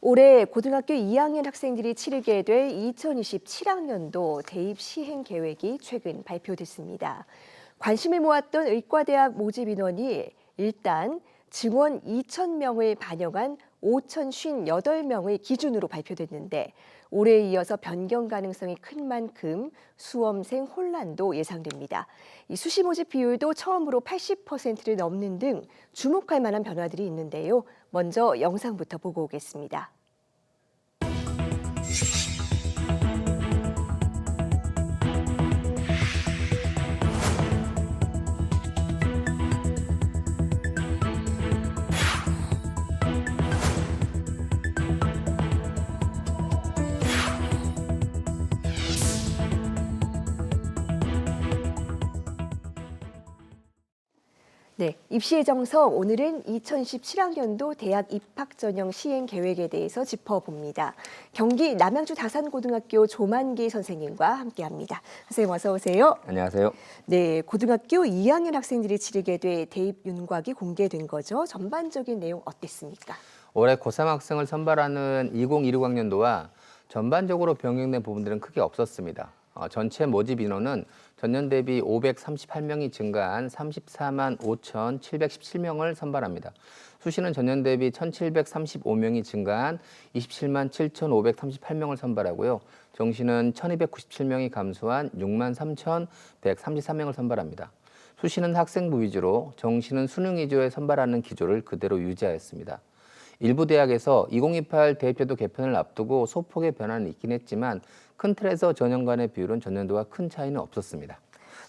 올해 고등학교 2학년 학생들이 치르게 될 2027학년도 대입 시행 계획이 최근 발표됐습니다. 관심을 모았던 의과대학 모집 인원이 일단 증원 2,000명을 반영한 5,058명의 기준으로 발표됐는데 올해에 이어서 변경 가능성이 큰 만큼 수험생 혼란도 예상됩니다. 이 수시 모집 비율도 처음으로 80%를 넘는 등 주목할 만한 변화들이 있는데요. 먼저 영상부터 보고 오겠습니다. 네, 입시의 정석 오늘은 2017학년도 대학 입학 전형 시행 계획에 대해서 짚어봅니다. 경기 남양주 다산고등학교 조만기 선생님과 함께합니다. 선생님 어서 오세요. 안녕하세요. 네, 고등학교 2학년 학생들이 치르게 돼 대입 윤곽이 공개된 거죠. 전반적인 내용 어땠습니까? 올해 고3 학생을 선발하는 2016학년도와 전반적으로 변경된 부분들은 크게 없었습니다. 전체 모집 인원은 전년 대비 538명이 증가한 34만 5,717명을 선발합니다. 수시는 전년 대비 1,735명이 증가한 27만 7,538명을 선발하고요. 정시는 1,297명이 감소한 6만 3,133명을 선발합니다. 수시는 학생부 위주로, 정시는 수능 위주에 선발하는 기조를 그대로 유지하였습니다. 일부 대학에서 2028 대입제도 개편을 앞두고 소폭의 변화는 있긴 했지만 큰 틀에서 전년간의 비율은 전년도와 큰 차이는 없었습니다.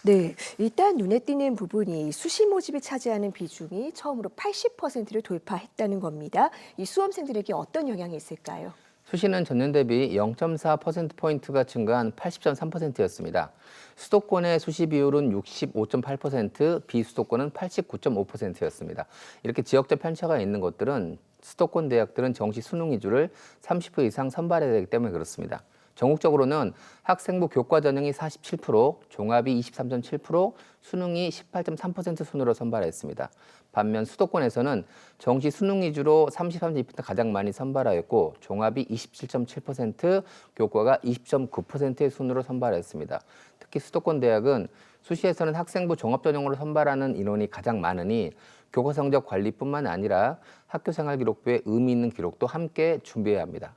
네, 일단 눈에 띄는 부분이 수시 모집이 차지하는 비중이 처음으로 80%를 돌파했다는 겁니다. 이 수험생들에게 어떤 영향이 있을까요? 수시는 전년 대비 0.4%포인트가 증가한 80.3%였습니다. 수도권의 수시 비율은 65.8%, 비수도권은 89.5%였습니다. 이렇게 지역적 편차가 있는 것들은 수도권 대학들은 정시 수능 위주를 30% 이상 선발해야 되기 때문에 그렇습니다. 전국적으로는 학생부 교과 전형이 47%, 종합이 23.7%, 수능이 18.3% 순으로 선발했습니다. 반면 수도권에서는 정시 수능 위주로 33.2% 가장 많이 선발하였고 종합이 27.7%, 교과가 20.9%의 순으로 선발했습니다. 특히 수도권 대학은 수시에서는 학생부 종합 전형으로 선발하는 인원이 가장 많으니 교과 성적 관리뿐만 아니라 학교 생활 기록부에 의미 있는 기록도 함께 준비해야 합니다.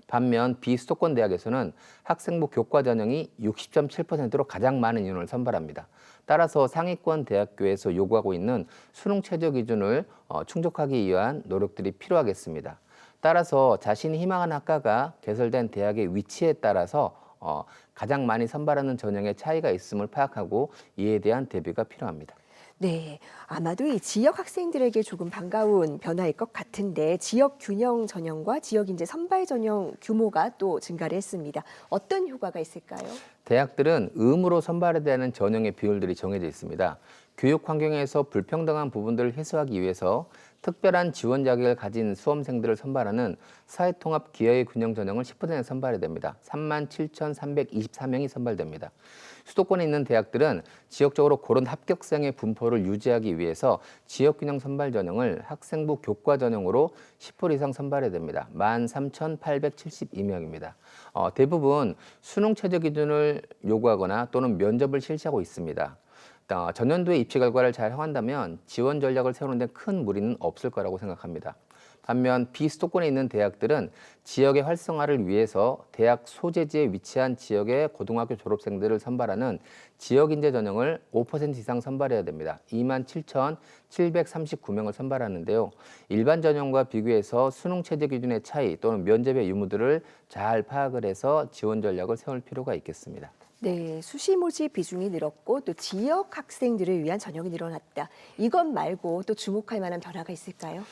반면 비수도권 대학에서는 학생부 교과 전형이 60.7%로 가장 많은 인원을 선발합니다. 따라서 상위권 대학교에서 요구하고 있는 수능 최저 기준을 충족하기 위한 노력들이 필요하겠습니다. 따라서 자신이 희망하는 학과가 개설된 대학의 위치에 따라서 가장 많이 선발하는 전형의 차이가 있음을 파악하고 이에 대한 대비가 필요합니다. 네, 아마도 이 지역 학생들에게 조금 반가운 변화일 것 같은데 지역 균형 전형과 지역 인재 선발 전형 규모가 또 증가를 했습니다. 어떤 효과가 있을까요? 대학들은 의무로 선발해야 되는 전형의 비율들이 정해져 있습니다. 교육 환경에서 불평등한 부분들을 해소하기 위해서 특별한 지원 자격을 가진 수험생들을 선발하는 사회통합 기여의 균형 전형을 10% 선발해야 됩니다. 37,324명이 선발됩니다. 수도권에 있는 대학들은 지역적으로 고른 합격생의 분포를 유지하기 위해서 지역균형 선발 전형을 학생부 교과 전형으로 10% 이상 선발해야 됩니다. 13,872명입니다. 대부분 수능 최저 기준을 요구하거나 또는 면접을 실시하고 있습니다. 전년도의 입시 결과를 잘 향한다면 지원 전략을 세우는 데 큰 무리는 없을 거라고 생각합니다. 반면 비수도권에 있는 대학들은 지역의 활성화를 위해서 대학 소재지에 위치한 지역의 고등학교 졸업생들을 선발하는 지역인재 전형을 5% 이상 선발해야 됩니다. 27,739명을 선발하는데요. 일반 전형과 비교해서 수능 최저 기준의 차이 또는 면접의 유무들을 잘 파악을 해서 지원 전략을 세울 필요가 있겠습니다. 네, 수시 모집 비중이 늘었고 또 지역 학생들을 위한 전형이 늘어났다. 이것 말고 또 주목할 만한 변화가 있을까요?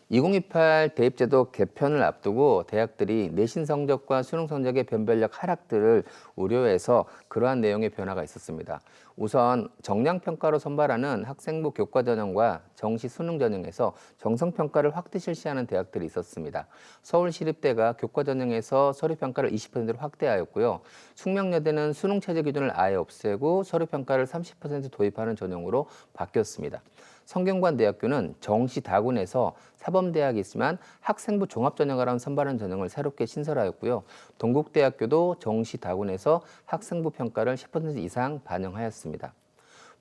2028 대입제도 개편을 앞두고 대학들이 내신 성적과 수능 성적의 변별력 하락들을 우려해서 그러한 내용의 변화가 있었습니다. 우선 정량평가로 선발하는 학생부 교과 전형과 정시 수능 전형에서 정성평가를 확대 실시하는 대학들이 있었습니다. 서울시립대가 교과 전형에서 서류평가를 20%로 확대하였고요. 숙명여대는 수능 최저 기준을 아예 없애고 서류평가를 30% 도입하는 전형으로 바뀌었습니다. 성균관대학교는 정시 다군에서 사범대학이 있지만 학생부 종합전형이라는 선발하는 전형을 새롭게 신설하였고요. 동국대학교도 정시 다군에서 학생부 평가를 10% 이상 반영하였습니다.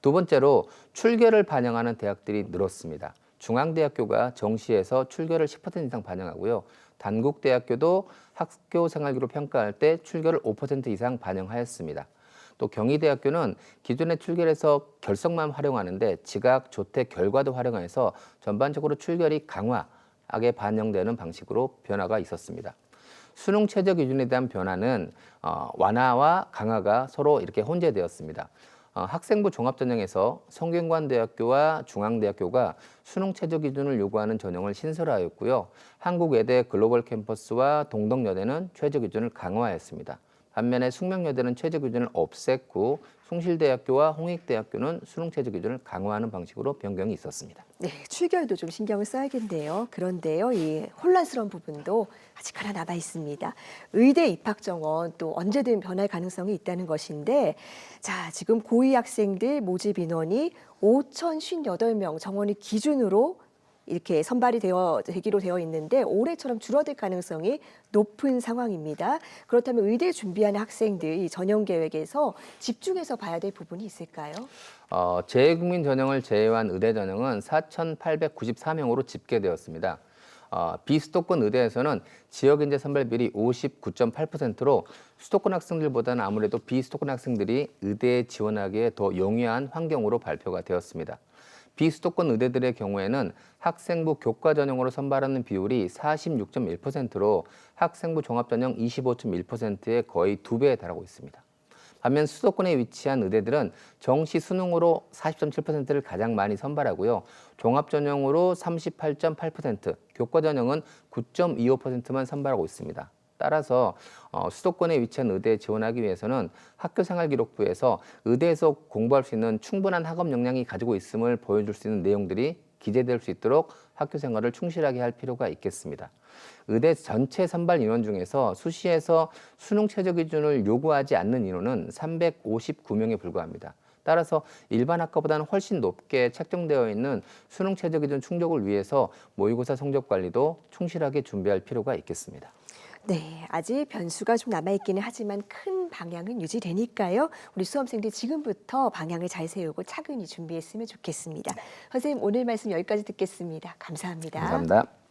두 번째로 출결을 반영하는 대학들이 늘었습니다. 중앙대학교가 정시에서 출결을 10% 이상 반영하고요. 단국대학교도 학교 생활기록 평가할 때 출결을 5% 이상 반영하였습니다. 또 경희대학교는 기존의 출결에서 결석만 활용하는데 지각, 조퇴, 결과도 활용해서 전반적으로 출결이 강화하게 반영되는 방식으로 변화가 있었습니다. 수능 최저 기준에 대한 변화는 완화와 강화가 서로 이렇게 혼재되었습니다. 학생부 종합전형에서 성균관대학교와 중앙대학교가 수능 최저 기준을 요구하는 전형을 신설하였고요. 한국외대 글로벌 캠퍼스와 동덕여대는 최저 기준을 강화했습니다. 반면에 숙명여대는 최저 기준을 없앴고 숭실대학교와 홍익대학교는 수능 최저 기준을 강화하는 방식으로 변경이 있었습니다. 네, 출결도 좀 신경을 써야겠네요. 그런데요, 이 혼란스러운 부분도 아직 하나 남아 있습니다. 의대 입학 정원 또 언제든 변할 가능성이 있다는 것인데, 자, 지금 고2 학생들 모집 인원이 5,058명 정원을 기준으로 이렇게 선발이 되기로 되어 있는데 올해처럼 줄어들 가능성이 높은 상황입니다. 그렇다면 의대 준비하는 학생들 이 전형 계획에서 집중해서 봐야 될 부분이 있을까요? 재외국민 전형을 제외한 의대 전형은 4,894명으로 집계되었습니다. 비수도권 의대에서는 지역 인재 선발 비율이 59.8%로 수도권 학생들보다는 아무래도 비수도권 학생들이 의대에 지원하기에 더 용이한 환경으로 발표가 되었습니다. 비수도권 의대들의 경우에는 학생부 교과 전형으로 선발하는 비율이 46.1%로 학생부 종합전형 25.1%의 거의 2배에 달하고 있습니다. 반면 수도권에 위치한 의대들은 정시 수능으로 40.7%를 가장 많이 선발하고요. 종합전형으로 38.8%, 교과전형은 9.25%만 선발하고 있습니다. 따라서 수도권에 위치한 의대에 지원하기 위해서는 학교생활기록부에서 의대에서 공부할 수 있는 충분한 학업 역량이 가지고 있음을 보여줄 수 있는 내용들이 기재될 수 있도록 학교생활을 충실하게 할 필요가 있겠습니다. 의대 전체 선발 인원 중에서 수시에서 수능 최저 기준을 요구하지 않는 인원은 359명에 불과합니다. 따라서 일반 학과보다는 훨씬 높게 책정되어 있는 수능 최저 기준 충족을 위해서 모의고사 성적 관리도 충실하게 준비할 필요가 있겠습니다. 네, 아직 변수가 좀 남아있기는 하지만 큰 방향은 유지되니까요. 우리 수험생들 지금부터 방향을 잘 세우고 차근히 준비했으면 좋겠습니다. 선생님, 오늘 말씀 여기까지 듣겠습니다. 감사합니다. 감사합니다.